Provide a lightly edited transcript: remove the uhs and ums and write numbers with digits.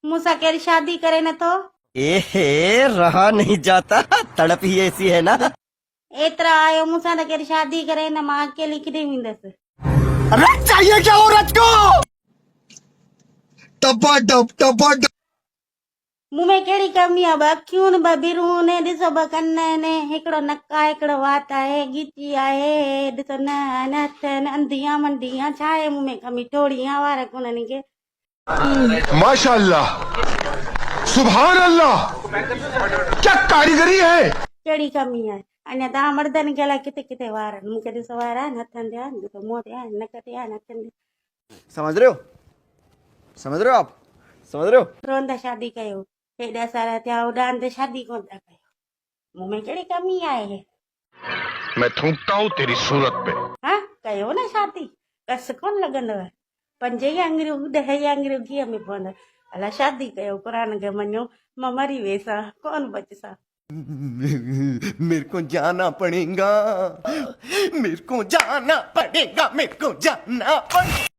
मूंसा केरी शादी करे न तो एहे रहा नहीं जाता, तड़प ही ऐसी है ना। एतरा आयो मूंसा त केरी शादी करे न मां अकेली किथे वेंदसि। अरे चाहिए क्या औरत को। टपा टप टपा टप। मूं में कहिड़ी कमी आहे? ॿ अखियूं न ॿ बिरूं ने ॾिसो ॿ कन आहिनि हिकिड़ो नक आहे हिकिड़ो वात आहे ॻिची आहे ॾिसो न न हथ न अंधियां मंडियां छा आहे मूं में कमी ठोड़ियां वार कोन्हनि के माशाल्लाह, सुभान अल्लाह, क्या कारीगरी है। कहिड़ी कमी आहे? अञा तव्हां मर्दनि खे अलाए किथे किथे वार आहिनि मूंखे ॾिसो वार आहिनि हथनि ते आहिनि ॾिसो मुंहं ते आहिनि नक ते आहिनि हथनि ते। समझ रहे हो, समझ रहे हो आप, समझ रहे हो। रोंदा शादी कयो हेॾा सारा थिया होॾा अंदरि शादी कोन था कयो मूं में कहिड़ी कमी आहे? मैं थूकता हूँ तेरी सूरत पे। हा कयो न शादी कस कोन लॻंदव 5 ई आङिरियूं 10 ई आङिरियूं कीअं में पवंदव अला शादी कयो क़ुरान खे मञो मां मरी वेसां कोन बचसां। मेरे को जाना पड़ेगा, मेरे को जाना पड़ेगा, मेरे को जाना पड़ेगा।